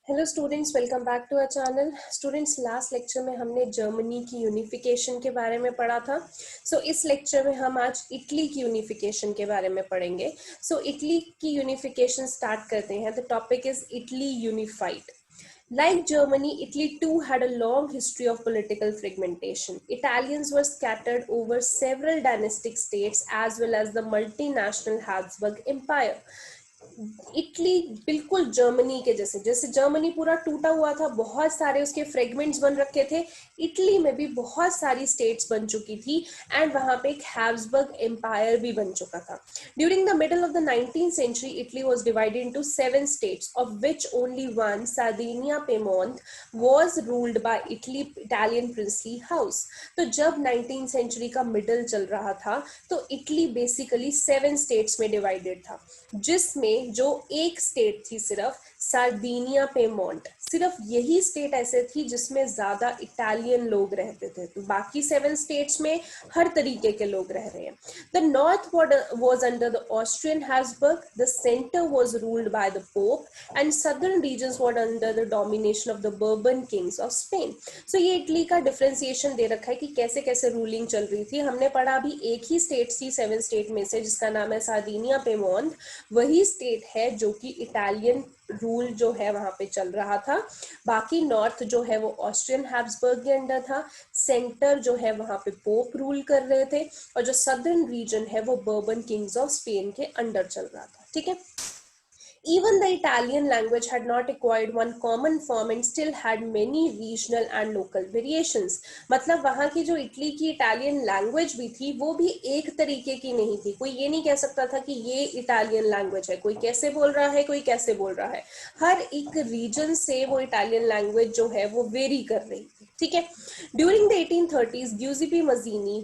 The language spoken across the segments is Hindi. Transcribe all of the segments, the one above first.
Hello students, welcome back to our channel. Students, last lecture में हमने जर्मनी की यूनिफिकेशन के बारे में पढ़ा था। इस लेक्चर में हम आज इटली की यूनिफिकेशन के बारे में पढ़ेंगे। इटली की यूनिफिकेशन स्टार्ट करते हैं। The topic is Italy unified. Like Germany, Italy too had a long history of political fragmentation. Italians were scattered over several dynastic states as well as the multinational Habsburg Empire. Italy बिल्कुल जर्मनी के जैसे जैसे जर्मनी पूरा टूटा हुआ था, बहुत सारे उसके फ्रेगमेंट्स बन रखे थे। इटली में भी बहुत सारी स्टेट्स बन चुकी थी एंड वहां पे एक हैब्सबर्ग एम्पायर भी बन चुका था। During the middle of the 19th century Italy was divided into 7 states of which only one, Sardinia Piedmont, was ruled by Italian princely house. तो जब 19th सेंचुरी का मिडल चल रहा था तो इटली बेसिकली 7 स्टेट्स में डिवाइडेड था, जिसमें जो एक स्टेट थी सिर्फ सार्डिनिया पेमोंट, सिर्फ यही स्टेट ऐसे थी जिसमें ज्यादा इटालियन लोग रहते थे। तो बाकी 7 स्टेट्स में हर तरीके के लोग रह रहे हैं। The north was under the Austrian Habsburg, the center was ruled by the Pope, and southern regions were under the domination of the Bourbon kings of Spain. So ये इटली का डिफरेंशिएशन दे रखा है कि कैसे कैसे रूलिंग चल रही थी। हमने पढ़ा भी एक ही स्टेट थी 7 स्टेट में से, जिसका नाम है सार्डिनिया पेमोंट। वही स्टेट है जो कि इटालियन रूल जो है वहां पे चल रहा था। बाकी नॉर्थ जो है वो ऑस्ट्रियन हैब्सबर्ग के अंडर था, सेंटर जो है वहां पे पोप रूल कर रहे थे, और जो सदर्न रीजन है वो बर्बन किंग्स ऑफ स्पेन के अंडर चल रहा था। ठीक है। Even the Italian language had not acquired one common form and still had many regional and local variations. मतलब वहाँ की जो इटली की इटालियन लैंग्वेज भी थी वो भी एक तरीके की नहीं थी। कोई ये नहीं कह सकता था कि ये इटालियन लैंग्वेज है, कोई कैसे बोल रहा है, कोई कैसे बोल रहा है। हर एक रीजन से वो इटालियन लैंग्वेज जो है वो वेरी कर रही थी। ठीक है। During the 1830s, Giuseppe Mazzini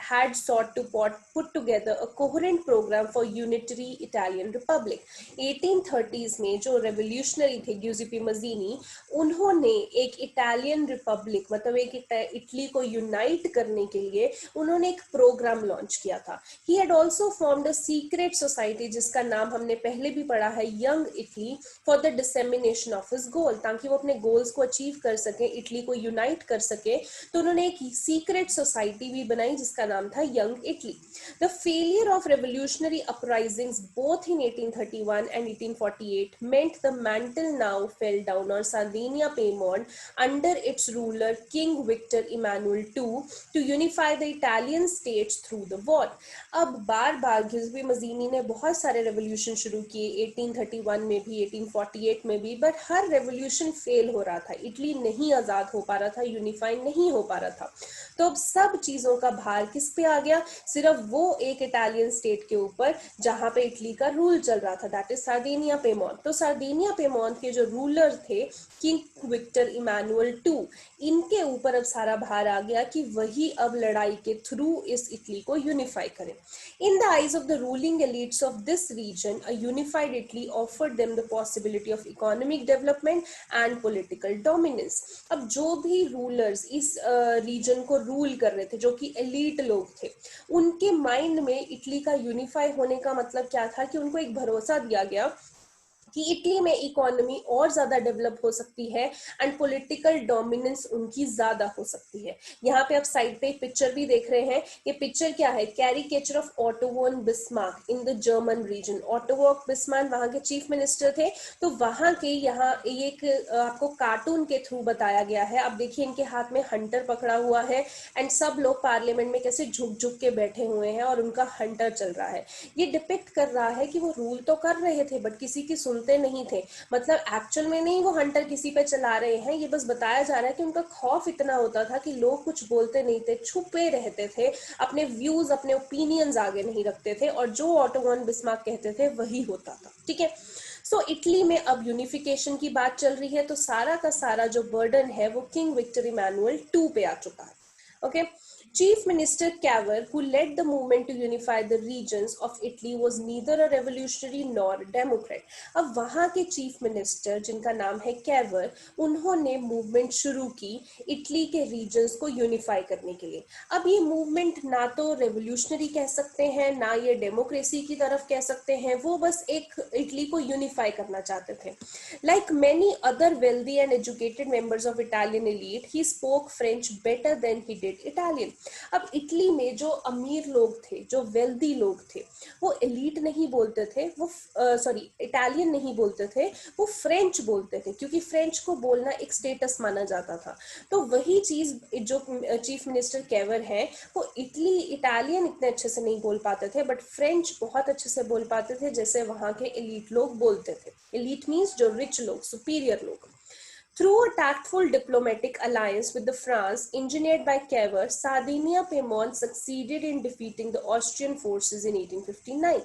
had sought to put together a coherent program for unitary Italian Republic. 1830s में जो रेवोल्यूशनरी थे गिउसेपी मजीनी, उन्होंने एक इटालियन रिपब्लिक मतलब एक इटली को यूनाइट करने के लिए उन्होंने एक प्रोग्राम लॉन्च किया था। He had also formed a secret society जिसका नाम हमने पहले भी पढ़ा है, young Italy, for the dissemination of his goal, ताकि वो अपने गोल्स को अचीव कर सके, इटली को यूनाइट कर सके। तो उन्होंने एक सीक्रेट सोसाइटी भी बनाई जिसका नाम था young Italy. The failure of revolutionary uprisings both in 1831 and 1848 meant the mantle now fell down on Sardinia Piedmont under its ruler King Victor Emmanuel II to unify the Italian states through the war. अब बार बार गिउसेपी मजीनी ने बहुत सारे रेवोल्यूशन शुरू किए, 1831 में भी, 1848 में भी, बट हर रेवोल्यूशन फेल हो रहा था। इटली नहीं आजाद हो पा रहा था, यूनिफाई नहीं हो पा रहा था। तो अब सब चीजों का भार किस पे आ गया? सिर्फ वो एक इटालियन स्टेट के ऊपर जहां पे इटली का रूल चल रहा था, दैट इज सार्डिनिया पेमोंट। तो सार्डिनिया पेमोंट के जो रूलर थे किंग विक्टर इमानुअल टू, इनके ऊपर अब सारा भार आ गया कि वही अब लड़ाई के थ्रू इस इटली को यूनिफाई करें। In the eyes of the ruling elites of this region, a unified Italy offered them the possibility of economic development and political dominance. अब जो भी रूलर्स इस रीजन को रूल कर रहे थे, जो कि एलीट लोग थे, उनके माइंड में इटली का यूनिफाई होने का मतलब क्या था कि उनको एक भरोसा दिया गया कि इटली में इकोनॉमी और ज्यादा डेवलप हो सकती है एंड पॉलिटिकल डोमिनेंस उनकी ज्यादा हो सकती है। यहाँ पे आप साइड पे पिक्चर भी देख रहे हैं। ये पिक्चर क्या है? Caricature of Otto von Bismarck in the German region. Otto von Bismarck वहां के चीफ मिनिस्टर थे। तो वहां के यहाँ एक आपको कार्टून के थ्रू बताया गया है। आप देखिए इनके हाथ में हंटर पकड़ा हुआ है एंड सब लोग पार्लियामेंट में कैसे झुक झुक के बैठे हुए हैं और उनका हंटर चल रहा है। ये डिपिक्ट कर रहा है कि वो रूल तो कर रहे थे बट किसी की सुनते नहीं थे। मतलब एक्चुअल में नहीं वो हंटर किसी पे चला रहे हैं, ये बस बताया जा रहा है कि उनका खौफ इतना होता था कि लोग कुछ बोलते नहीं थे, छुपे रहते थे, अपने व्यूज अपने ओपिनियंस आगे नहीं रखते थे, और जो ऑटो वॉन बिस्मार्क कहते थे वही होता था। ठीक है। इटली में अब यूनिफिकेशन की बात चल रही है, तो सारा का सारा जो बर्डन है वो किंग विक्टर इमानुअल टू पे आ चुका है। Okay. Chief Minister Cavour, who led the movement to unify the regions of Italy, was neither a revolutionary nor a democrat. अब वहाँ के चीफ मिनिस्टर जिनका नाम है कैवर, उन्होंने मूवमेंट शुरू की इटली के रीजन्स को यूनिफाई करने के लिए। अब ये मूवमेंट ना तो रेवोल्यूशनरी कह सकते हैं, ना ये डेमोक्रेसी की तरफ कह सकते हैं, वो बस एक इटली को यूनिफाई करना चाहते थे। Like many other wealthy and educated members of Italian elite, he spoke French better than he did Italian. अब इटली में जो अमीर लोग थे, जो वेल्दी लोग थे, वो एलीट नहीं बोलते थे, वो सॉरी इटालियन नहीं बोलते थे, वो फ्रेंच बोलते थे, क्योंकि फ्रेंच को बोलना एक स्टेटस माना जाता था। तो वही चीज जो चीफ मिनिस्टर कैवर है, वो इटालियन इतने अच्छे से नहीं बोल पाते थे, बट फ्रेंच बहुत अच्छे से बोल पाते थे, जैसे वहां के एलीट लोग बोलते थे। एलीट मीन्स जो रिच लोग, सुपीरियर लोग। Through a tactful diplomatic alliance with the France engineered by Cavour, Sardinia-Piedmont succeeded in defeating the Austrian forces in 1859.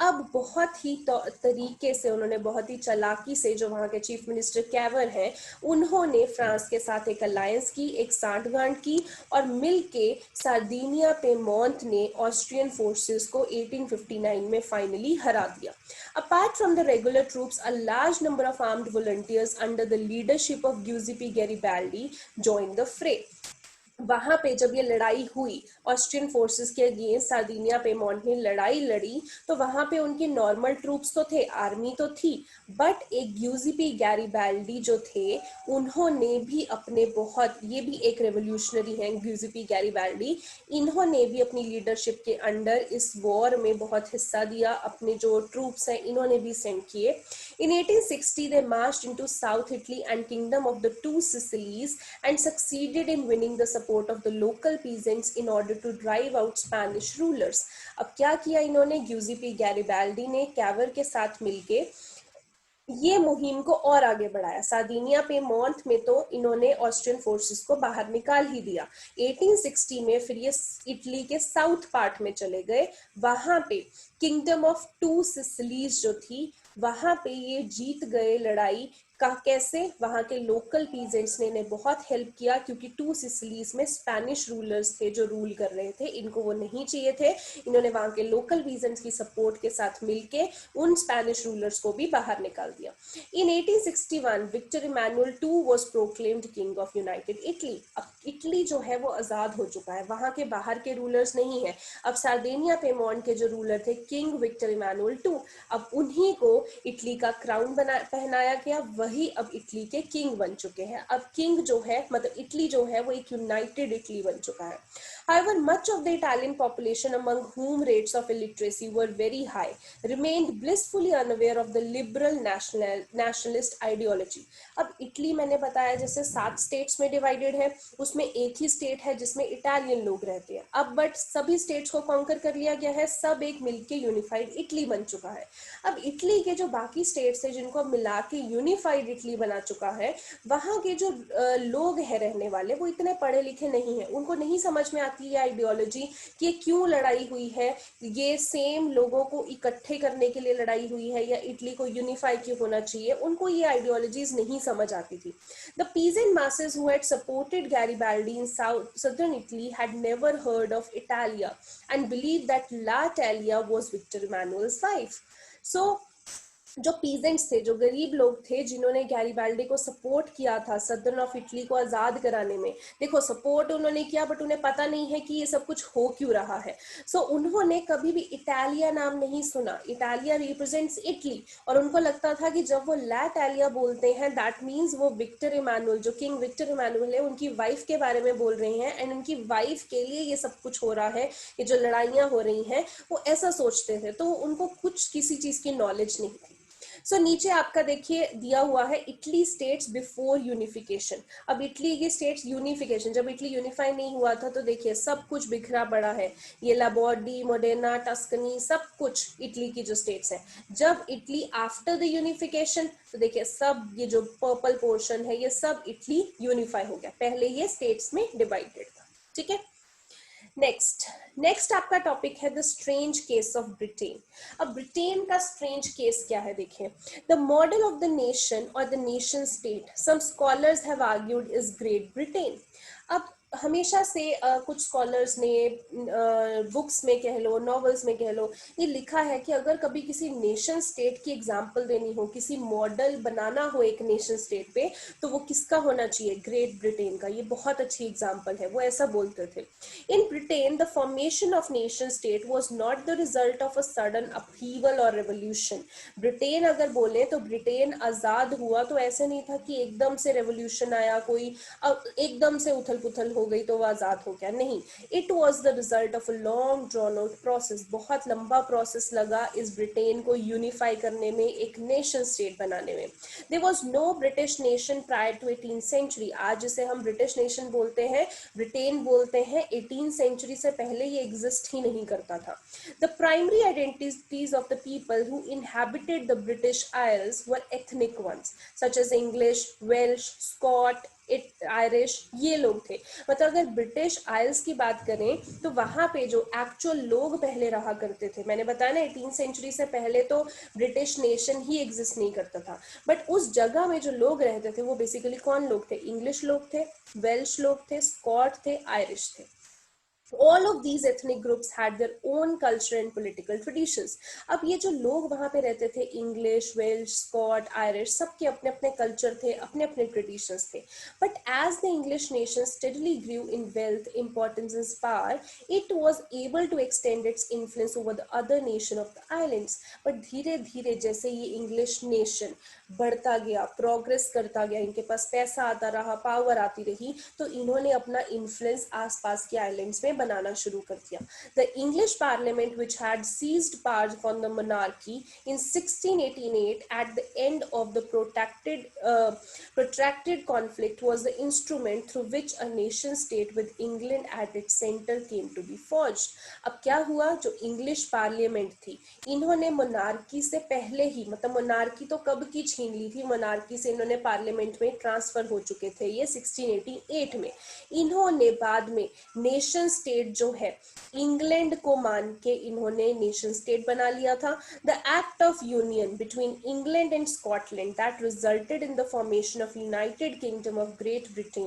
अब बहुत ही तरीके से उन्होंने, बहुत ही चालाकी से, जो वहाँ के चीफ मिनिस्टर कैवर हैं, उन्होंने फ्रांस के साथ एक अलायंस की, एक सांठगांठ की, और मिलके सार्दिनिया पिएमोंट ने ऑस्ट्रियन फोर्सेस को 1859 में फाइनली हरा दिया। Apart from the regular troops, a large number of armed volunteers under the leadership of Giuseppe Garibaldi joined the fray. वहां पे जब ये लड़ाई हुई ऑस्ट्रियन फोर्सेस के अगेंस्ट, सार्दिनिया पिएमोंट ने लड़ाई लड़ी, तो वहां पे उनके नॉर्मल ट्रूप्स तो थे, आर्मी तो थी, बट एक गिउसेपी गैरिबाल्डी जो थे, उन्होंने भी अपने बहुत, ये भी एक रेवोल्यूशनरी हैं गिउसेपी गैरिबाल्डी, इन्होंने भी अपनी लीडरशिप के अंडर इस वॉर में बहुत हिस्सा दिया, अपने जो ट्रूप्स हैं इन्होंने भी सेंड किए। In 1860, they marched into South Italy and Kingdom of the Two Sicilies and succeeded in winning the support of the local peasants in order to drive out Spanish rulers. अब क्या किया इन्होंने, गिउसेपी गैरिबाल्डी ने कैवर के साथ मिलके ये मुहिम को और आगे बढ़ाया। सार्दिनिया पिएमोंट में तो इन्होंने ऑस्ट्रियन फोर्सेस को बाहर निकाल ही दिया। 1860 में फिर ये इटली के साउथ पार्ट में चले गए, वहां पे किंगडम ऑफ टू सिसिलीज जो थी, वहां पे ये जीत गए लड़ाई का। कैसे, वहां के लोकल पीजेंट्स ने इन्हें बहुत हेल्प किया, क्योंकि टू सिसिलीज में स्पेनिश रूलर्स थे जो रूल कर रहे थे, इनको वो नहीं चाहिए थे। इन्होंने वहां के लोकल पीजेंट्स की सपोर्ट के साथ मिलके उन स्पेनिश रूलर्स को भी बाहर निकाल दिया। In 1861 Victor Emmanuel II was proclaimed king of United Italy. अब इटली जो है वो आजाद हो चुका है, वहां के बाहर के रूलर्स नहीं है। अब सार्दिनिया पिएमोंट के जो रूलर थे किंग विक्टर इमैनुअल II, अब उन्हीं को इटली का क्राउन पहनाया गया, वही अब इटली के किंग बन चुके हैं। अब किंग जो है, मतलब इटली जो है, वो एक यूनाइटेड इटली बन चुका है। However, much of the Italian population, among whom rates of illiteracy were very high, remained blissfully unaware of the liberal nationalist ideology. अब इटली मैंने बताया जैसे 7 स्टेट्स में डिवाइडेड है, उसमें एक ही स्टेट है जिसमें इटालियन लोग रहते हैं। अब बट सभी स्टेट्स को कॉन्कर कर लिया गया है, सब एक मिलके यूनिफाइड इटली बन चुका है। अब इटली के जो बाकी स्टेट्स है जिनको मिला के यूनिफाइड इटली बना चुका है, वहां के जो लोग हैं रहने वाले, वो इतने पढ़े लिखे नहीं है, उनको नहीं समझ में आती है आइडियोलॉजी कि ये क्यों लड़ाई हुई है, ये सेम लोगों को इकट्ठे करने के लिए लड़ाई हुई है, या इटली को यूनिफाई क्यों होना चाहिए, उनको ये आइडियोलॉजीज नहीं समझ आती थी। The peasant masses who had supported Garibaldi in southern Italy had never heard of Italia and believed that La Italia was Victor Emmanuel's wife. So जो पीजेंट्स थे, जो गरीब लोग थे, जिन्होंने गैरिबाल्डी को सपोर्ट किया था सदर्न ऑफ इटली को आजाद कराने में, देखो सपोर्ट उन्होंने किया, बट उन्हें पता नहीं है कि ये सब कुछ हो क्यों रहा है। सो उन्होंने कभी भी इटालिया नाम नहीं सुना। इटालिया रिप्रेजेंट्स इटली, और उनको लगता था कि जब वो ला इटालिया बोलते हैं, दैट मीन्स वो विक्टर इमैनुअल, जो किंग विक्टर इमैनुअल है, उनकी वाइफ के बारे में बोल रहे हैं, एंड उनकी वाइफ के लिए ये सब कुछ हो रहा है, ये जो लड़ाइयां हो रही हैं, वो ऐसा सोचते थे। तो उनको कुछ किसी चीज की नॉलेज नहीं थी। सो नीचे आपका देखिए दिया हुआ है इटली स्टेट्स बिफोर यूनिफिकेशन। अब इटली के स्टेट्स यूनिफिकेशन, जब इटली यूनिफाई नहीं हुआ था, तो देखिए सब कुछ बिखरा पड़ा है, ये लाबॉर्डी, मोडेना, टस्कनी, सब कुछ इटली की जो स्टेट्स है। जब इटली आफ्टर द यूनिफिकेशन, तो देखिए सब ये जो पर्पल पोर्शन है, ये सब इटली यूनिफाई हो गया, पहले ये स्टेट्स में डिवाइडेड था। ठीक है, नेक्स्ट आपका टॉपिक है the strange case of Britain. अब ब्रिटेन का स्ट्रेंज केस क्या है, देखिए। The model of the nation और the nation state some scholars have argued is Great Britain. अब हमेशा से कुछ स्कॉलर्स ने बुक्स में कह लो, नॉवेल्स में कह लो, ये लिखा है कि अगर कभी किसी नेशन स्टेट की एग्जांपल देनी हो, किसी मॉडल बनाना हो एक नेशन स्टेट पे, तो वो किसका होना चाहिए? ग्रेट ब्रिटेन का। ये बहुत अच्छी एग्जांपल है, वो ऐसा बोलते थे। In Britain the formation of nation state was not the result of a sudden upheaval और रेवोल्यूशन। ब्रिटेन अगर बोले तो ब्रिटेन आजाद हुआ तो ऐसे नहीं था कि एकदम से रेवोल्यूशन आया, कोई अब एकदम से उथल पुथल हो गई तो वो आजाद हो गया, नहीं। It was the result of a long drawn out process. बहुत लंबा प्रोसेस लगा इस ब्रिटेन को यूनिफाई करने में, एक नेशन स्टेट बनाने में। There was no British nation prior to 18th century. आज जिसे हम ब्रिटिश नेशन बोलते हैं, ब्रिटेन बोलते हैं, 18th सेंचुरी से पहले ये एग्जिस्ट ही नहीं करता था। The primary identities of the people who inhabited the British Isles were ethnic ones, such as English, Welsh, Scot, Irish, ये लोग थे। मतलब अगर ब्रिटिश आइल्स की बात करें तो वहां पे जो एक्चुअल लोग पहले रहा करते थे, मैंने बताया ना 18th सेंचुरी से पहले तो ब्रिटिश नेशन ही एग्जिस्ट नहीं करता था, बट उस जगह में जो लोग रहते थे वो बेसिकली कौन लोग थे? इंग्लिश लोग थे, वेल्श लोग थे, स्कॉट थे, आयरिश थे। All of these ethnic groups had their own culture and political traditions. अब ये जो लोग वहां पे रहते थे, इंग्लिश, वेल्श, स्कॉट, आयरिश, सबके अपने अपने कल्चर थे, अपने अपने ट्रेडिशंस थे। But as the English nation steadily grew in wealth, importance and power, it was able to extend its influence over the other nation of the islands. But धीरे धीरे जैसे ये इंग्लिश नेशन बढ़ता गया, प्रोग्रेस करता गया, इनके पास पैसा आता रहा, पावर आती रही, तो इन्होंने अपना इन्फ्लुएंस आसपास के आइलैंड्स में बनाना शुरू कर दिया। The English parliament which had seized power from the monarchy in 1688 at the end of the protracted conflict was the instrument through which a nation state with England at its center came to be forged. अब क्या हुआ? जो इंग्लिश पार्लियामेंट थी, इन्होंने मोनार्की से पहले ही, मतलब मोनार्की तो कब की छीन ली थी, मोनार्की से इन्होंने पार्लियामेंट में ट्रांसफर हो चुके थे ये 1688 में। इन्होंने बाद में नेशन स्टेट जो है इंग्लैंड को मान के इन्होंने नेशन स्टेट बना लिया था। The act of union between England and Scotland that resulted in the formation of United Kingdom of Great Britain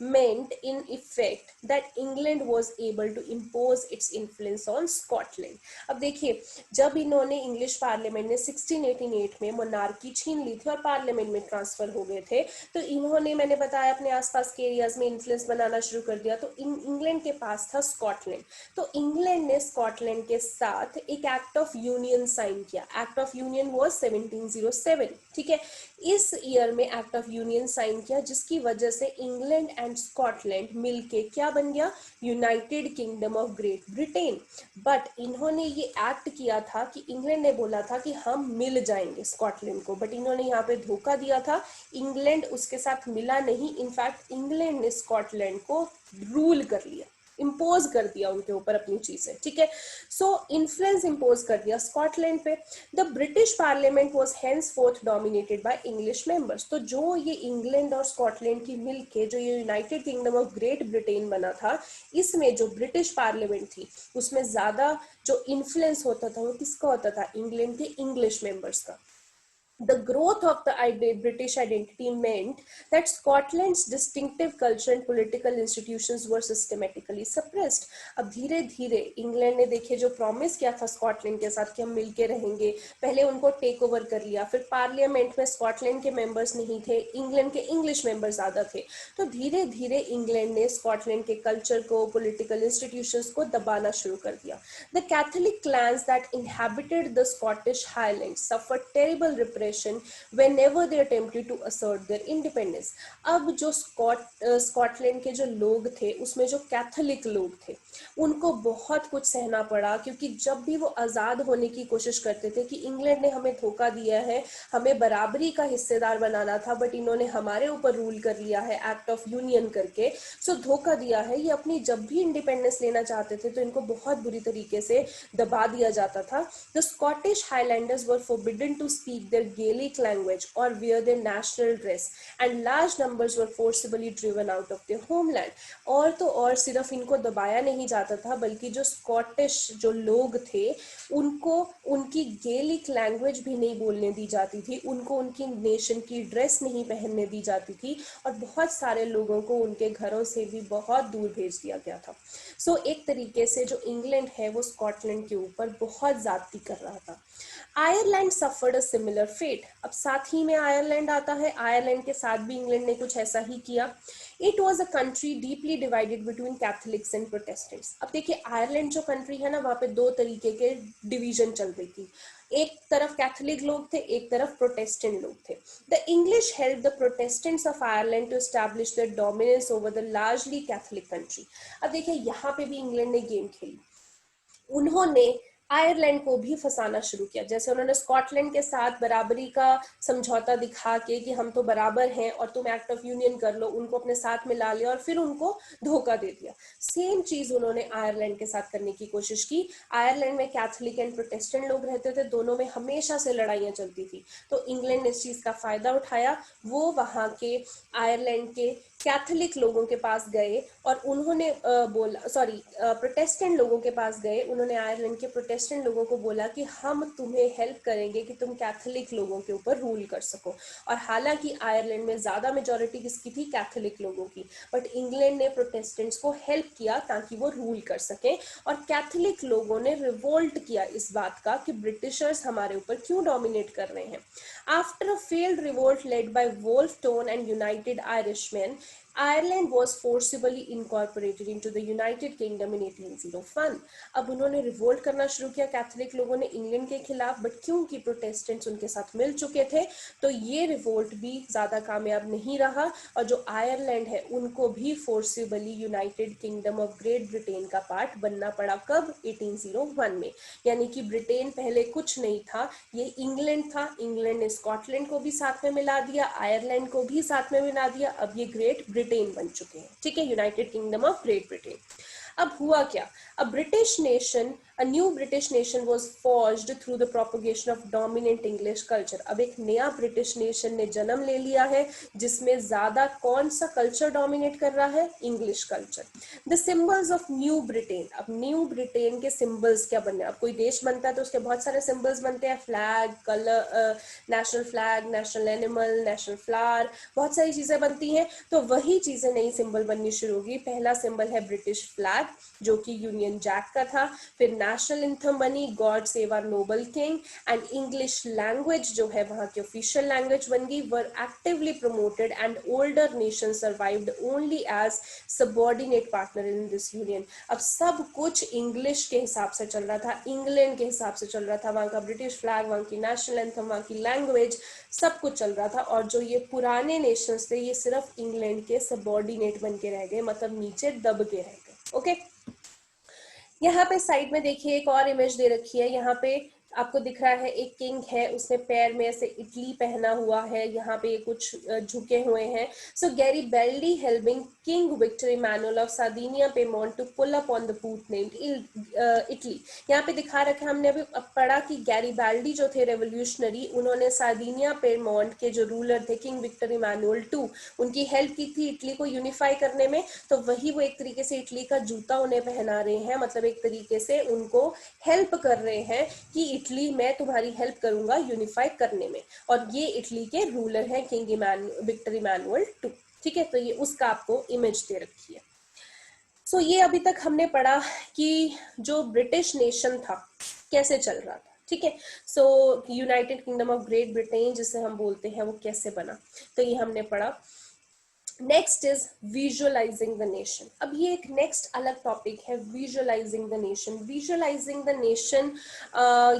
meant in effect that England was able to impose its influence on Scotland. अब देखिए, जब इन्होंने इंग्लिश पार्लियामेंट ने 1688 में मोनार्की छीन ली थी और पार्लियामेंट में ट्रांसफर हो गए थे, तो इन्होंने, मैंने बताया, अपने आसपास के एरियाज में इन्फ्लुएंस बनाना शुरू कर दिया। तो इंग्लैंड के पास था स्कॉटलैंड, तो इंग्लैंड ने स्कॉटलैंड के साथ एक एक्ट ऑफ यूनियन साइन किया। एक्ट ऑफ यूनियन वाज 1707, ठीक है। इस ईयर में एक्ट ऑफ यूनियन साइन किया, जिसकी वजह से इंग्लैंड एंड स्कॉटलैंड मिलके क्या बन गया? United Kingdom of Great Britain. But इन्होंने ये एक्ट किया था कि इंग्लैंड ने बोला था कि हम मिल जाएंगे स्कॉटलैंड को, बट इन्होंने यहाँ पे धोखा दिया था। इंग्लैंड उसके साथ मिला नहीं, इनफैक्ट इंग्लैंड ने स्कॉटलैंड को रूल कर लिया, इम्पोज कर दिया उनके ऊपर अपनी चीजें, ठीक है। सो इन्फ्लुएंस इम्पोज कर दिया स्कॉटलैंड पे। The British parliament was henceforth dominated by English members. तो जो ये इंग्लैंड और स्कॉटलैंड की मिलके जो ये United Kingdom of Great Britain बना था, इसमें जो ब्रिटिश पार्लियामेंट थी उसमें ज्यादा जो इन्फ्लुएंस होता था वो किसका होता था? इंग्लैंड के इंग्लिश मेंबर्स का। The growth of the British identity meant that Scotland's distinctive culture and political institutions were systematically suppressed. अब धीरे धीरे इंग्लैंड ने, देखिए, जो प्रॉमिस किया था स्कॉटलैंड के साथ कि हम मिलके रहेंगे, पहले उनको टेक ओवर कर लिया, फिर पार्लियामेंट में स्कॉटलैंड के मेंबर्स नहीं थे, इंग्लैंड के इंग्लिश मेंबर्स ज्यादा थे, तो धीरे धीरे इंग्लैंड ने स्कॉटलैंड के कल्चर को, पॉलिटिकल इंस्टीट्यूशंस को दबाना शुरू कर दिया। The Catholic clans that inhabited the Scottish Highlands suffered terrible repression whenever they attempted to assert their independence. अब जो स्कॉटलैंड के जो लोग थे उसमें जो कैथोलिक लोग थे उनको बहुत कुछ सहना पड़ा, क्योंकि जब भी वो आजाद होने की कोशिश करते थे कि इंग्लैंड ने हमें धोखा दिया है, हमें बराबरी का हिस्सेदार बनाना था, बट इन्होंने हमारे ऊपर रूल कर लिया है एक्ट ऑफ यूनियन करके, सो धोखा दिया है। ये अपनी जब भी इंडिपेंडेंस लेना चाहते थे तो इनको बहुत बुरी तरीके से दबा दिया जाता था। The Scottish highlanders were forbidden to speak their Gaelic language or wear their national dress, and large numbers were forcibly driven out of their homeland. और तो और सिर्फ इनको दबाया नहीं जाता था, बल्कि जो स्कॉटिश जो लोग थे उनको उनकी गेलिक लैंग्वेज भी नहीं बोलने दी जाती थी, उनको उनकी नेशन की ड्रेस नहीं पहनने दी जाती थी, और बहुत सारे लोगों को उनके घरों से भी बहुत दूर भेज दिया गया था। सो एक तरीके से जो इंग्लैंड है वो स्कॉटलैंड के ऊपर बहुत ज्यादती कर रहा था। Ireland suffered a similar fate. अब साथ ही में आयरलैंड आता है, आयरलैंड के साथ भी इंग्लैंड ने कुछ ऐसा ही किया। It was a country deeply divided between Catholics and Protestants. अब देखिए आयरलैंड जो कंट्री है ना, वहां पे दो तरीके के डिवीजन चल रही थी, एक तरफ कैथोलिक लोग थे, एक तरफ प्रोटेस्टेंट लोग थे। The English help the Protestants of Ireland to establish their dominance over the largely Catholic country. अब देखिए यहाँ पे भी इंग्लैंड ने गेम खेली, उन्होंने आयरलैंड को भी फंसाना शुरू किया। जैसे उन्होंने स्कॉटलैंड के साथ बराबरी का समझौता दिखा के कि हम तो बराबर हैं और तुम एक्ट ऑफ यूनियन कर लो, उनको अपने साथ में ला लिया और फिर उनको धोखा दे दिया। सेम चीज उन्होंने आयरलैंड के साथ करने की कोशिश की। आयरलैंड में कैथोलिक एंड प्रोटेस्टेंट लोग रहते थे, दोनों में हमेशा से लड़ाइयां चलती थी। तो इंग्लैंड ने इस चीज का फायदा उठाया, वो वहां के आयरलैंड के कैथोलिक लोगों के पास गए और उन्होंने प्रोटेस्टेंट लोगों के पास गए, उन्होंने आयरलैंड के प्रोटेस्टेंट लोगों को बोला कि हम तुम्हें हेल्प करेंगे कि तुम कैथोलिक लोगों के ऊपर रूल कर सको। और हालांकि आयरलैंड में ज्यादा मेजोरिटी किसकी थी? कैथोलिक लोगों की। बट इंग्लैंड ने प्रोटेस्टेंट्स को हेल्प किया ताकि वो रूल कर सकें, और कैथोलिक लोगों ने रिवोल्ट किया इस बात का कि ब्रिटिशर्स हमारे ऊपर क्यों डोमिनेट कर रहे हैं। After a failed revolt led by Wolff-tone and United Irishman, Ireland was forcibly incorporated into the United Kingdom in 1801। अब उन्होंने रिवोल्ट करना शुरू किया कैथोलिक लोगों ने इंग्लैंड के खिलाफ, बट क्योंकि प्रोटेस्टेंट्स उनके साथ मिल चुके थे तो ये रिवोल्ट भी ज्यादा कामयाब नहीं रहा, और जो आयरलैंड है उनको भी forcibly United Kingdom of Great Britain का पार्ट बनना पड़ा। कब? 1801 में। यानी कि ब्रिटेन पहले कुछ नहीं था, ये इंग्लैंड था। इंग्लैंड ने स्कॉटलैंड को भी साथ में मिला दिया, आयरलैंड को भी साथ में मिला दिया, अब ये ग्रेट ब्रिटेन बन चुके हैं। ठीक है, United Kingdom of Great Britain. अब हुआ क्या? a new British nation was forged through the propagation of dominant English culture। अब एक नया ब्रिटिश नेशन ने जन्म ले लिया है जिसमें ज्यादा कौन सा कल्चर डोमिनेट कर रहा है? English culture. The symbols of new Britain. अब न्यू ब्रिटेन के सिंबल्स क्या बनने? अब कोई देश बनता है तो उसके बहुत सारे सिंबल्स बनते हैं, flag, colour, national flag, national animal, national flower, बहुत सारी चीजें बनती हैं। तो वही चीजें नई सिंबल बननी शुरू होगी। पहला सिंबल है ब्रिटिश फ्लैग जो कि यूनियन जैक का था, फिर नेशनल एंथम बनी God save our noble king, and English language जो है वहां की ऑफिशियल लैंग्वेज बन गई, were actively promoted and older nation survived only as subordinate partner in this union. अब सब कुछ इंग्लिश के हिसाब से चल रहा था, इंग्लैंड के हिसाब से चल रहा था, वहां का ब्रिटिश फ्लैग, वहां की नेशनल एंथम, वहां की लैंग्वेज, सब कुछ चल रहा था। और जो ये पुराने नेशंस थे ये सिर्फ इंग्लैंड के सबऑर्डिनेट बन के रह गए, मतलब नीचे दब के रह गए। ओके, यहाँ पे साइड में देखिए एक और इमेज दे रखी है। यहाँ पे आपको दिख रहा है एक किंग है, उसने पैर में ऐसे इटली पहना हुआ है, यहाँ पे कुछ झुके हुए हैं। So Garibaldi helping king Victor Emmanuel of Sardinia Piedmont to pull up on the boot named Italy. यहाँ पे दिखा रखा है, हमने अभी पढ़ा कि गैरीबल्डी जो थे रेवोल्यूशनरी, उन्होंने सार्डिनिया पेमोंट के जो रूलर थे किंग विक्टर इमैनुअल टू, उनकी हेल्प की थी इटली को यूनिफाई करने में। तो वही वो एक तरीके से इटली का जूता उन्हें पहना रहे हैं, मतलब एक तरीके से उनको हेल्प कर रहे हैं कि इटली मैं तुम्हारी हेल्प करूंगा यूनिफाई करने में। और ये इटली के रूलर हैं किंग विक्टर इमैनुअल टू। ठीक है, तो ये उसका आपको इमेज दे रखी है। सो ये अभी तक हमने पढ़ा कि जो ब्रिटिश नेशन था कैसे चल रहा था। ठीक है, so United Kingdom of Great Britain जिसे हम बोलते हैं वो कैसे बना, तो ये हमने पढ़ा। Next is visualising the nation. अब ये एक नेक्स्ट अलग टॉपिक है, visualising the nation. Visualising the nation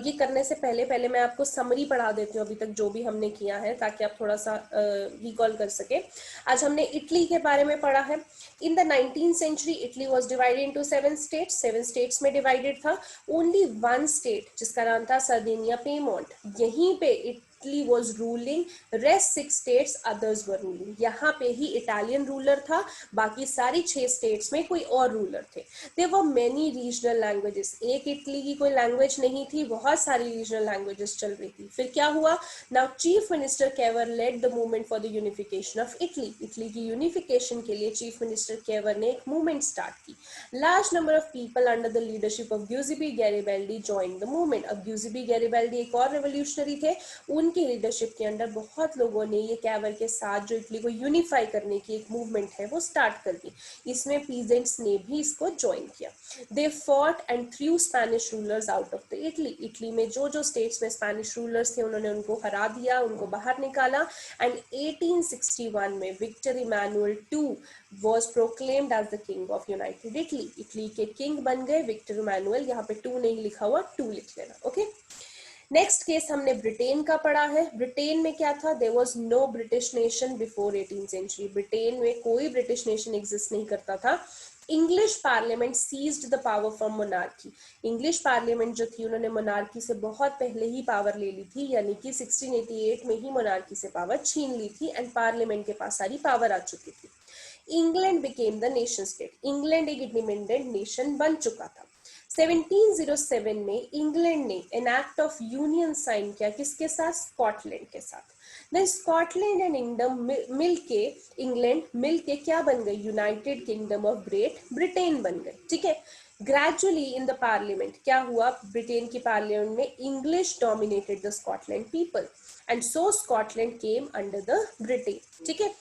ये करने से पहले मैं आपको समरी पढ़ा देती हूँ अभी तक जो भी हमने किया है, ताकि आप थोड़ा सा रिकॉल कर सके। आज हमने इटली के बारे में पढ़ा है। In the 19th century Italy was divided into 7 states. 7 states में डिवाइडेड था। ओनली 1 स्टेट जिसका नाम था सार्डिनिया पेमोंट, यहीं पे Italy was ruling, rest 6 states others were ruling. यहाँ पे ही इटालियन रूलर था, बाकी सारी 6 स्टेट्स में कोई और रूलर थे। There were many regional languages, एक इटली की कोई लैंग्वेज नहीं थी, बहुत सारी रीजनल लैंग्वेजेस चल रही थी। फिर क्या हुआ, now chief minister Cavour led the movement for the unification of Italy. Italy की यूनिफिकेशन के लिए चीफ मिनिस्टर केवर ने एक मूवमेंट स्टार्ट की। Large number of people under the leadership of Giuseppe Garibaldi join the movement. अब ग्यूजिबी गैरिबल्डी एक और रेवोल्यूशनरी थे, उनकी लीडरशिप के अंडर बहुत लोगों ने ये केवर के साथ जो इटली को यूनिफाई करने की एक मूवमेंट है वो स्टार्ट कर दी। इसमें पीजेंट्स ने भी इसको ज्वाइन किया। They fought and through Spanish rulers out of the Italy. Italy में जो जो स्टेट्स में स्पेनिश रूलर्स थे उन्होंने उनको हरा दिया, उनको बाहर निकाला। एंड 1861 में Victor Emmanuel II was proclaimed as the king of united Italy। Italy के किंग बन गए विक्टर इमैनुअल। यहाँ पे 2 नहीं लिखा हुआ, 2 लिख लेना। ओके, नेक्स्ट केस हमने ब्रिटेन का पढ़ा है। ब्रिटेन में क्या था, there was no British nation before 18th century. Britain में कोई ब्रिटिश नेशन एग्जिस्ट नहीं करता था। English parliament seized the power from monarchy. English parliament जो थी उन्होंने मोनार्की से बहुत पहले ही पावर ले ली थी, यानी कि 1688 में ही मोनार्की से पावर छीन ली थी एंड पार्लियामेंट के पास सारी पावर आ चुकी थी। England became the nation state. England एक इंडिपेंडेंट नेशन बन चुका था। 1707 में इंग्लैंड ने an act of union sign किया, किसके साथ, स्कॉटलैंड के साथ। देन स्कॉटलैंड एंड इंग्लैंड मिलके क्या बन गई, United Kingdom of Great Britain बन गई। ठीक है, ग्रेजुअली इन द पार्लियामेंट क्या हुआ, ब्रिटेन की पार्लियामेंट में English dominated the Scotland people and so Scotland came under the Britain. ठीक है,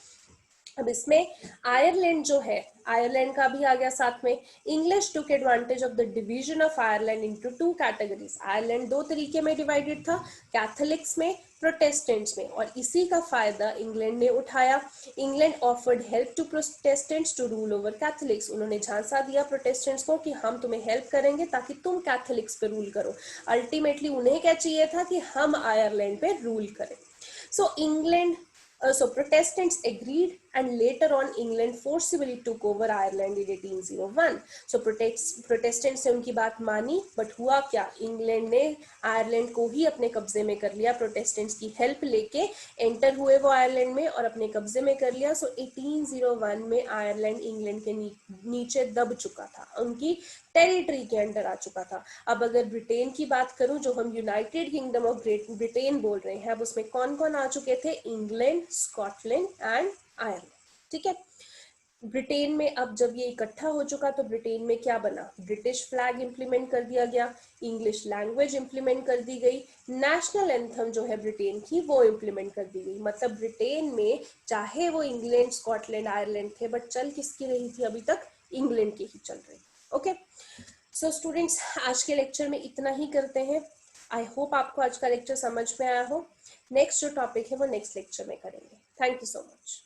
अब इसमें आयरलैंड जो है, आयरलैंड का भी आ गया साथ में। English took advantage of the division of Ireland into 2 categories. Ireland 2 तरीके में डिवाइडेड था, कैथोलिक्स में, प्रोटेस्टेंट्स में, और इसी का फायदा इंग्लैंड ने उठाया। England offered help to Protestants to rule over Catholics. उन्होंने झांसा दिया प्रोटेस्टेंट्स को कि हम तुम्हें हेल्प करेंगे ताकि तुम कैथोलिक्स पे रूल करो। अल्टीमेटली उन्हें क्या चाहिए था कि हम आयरलैंड पे रूल करें। सो So Protestants agreed and later on England forcibly took over Ireland in 1801. So Protestants ने उनकी बात मानी, बट हुआ क्या, इंग्लैंड ने आयरलैंड को ही अपने कब्जे में कर लिया। प्रोटेस्टेंट्स की हेल्प लेके एंटर हुए वो आयरलैंड में और अपने कब्जे में कर लिया। सो 1801 में आयरलैंड इंग्लैंड के नीचे दब चुका था, उनकी टेरिटरी के अंडर आ चुका था। अब अगर ब्रिटेन की बात करूं, जो हम United Kingdom of Great Britain बोल रहे हैं, अब उसमें कौन कौन आ चुके थे, इंग्लैंड, स्कॉटलैंड एंड आयरलैंड। ठीक है, ब्रिटेन में अब जब ये इकट्ठा हो चुका तो ब्रिटेन में क्या बना, ब्रिटिश फ्लैग इंप्लीमेंट कर दिया गया, इंग्लिश लैंग्वेज इंप्लीमेंट कर दी गई, नेशनल एंथम जो है ब्रिटेन की वो इंप्लीमेंट कर दी गई। मतलब ब्रिटेन में चाहे वो इंग्लैंड, स्कॉटलैंड, आयरलैंड थे, बट चल किसकी रही थी अभी तक, इंग्लैंड की ही चल रही। ओके, सो स्टूडेंट्स आज के लेक्चर में इतना ही करते हैं। आई होप आपको आज का लेक्चर समझ में आया हो। नेक्स्ट जो टॉपिक है वो नेक्स्ट लेक्चर में करेंगे। Thank you so much.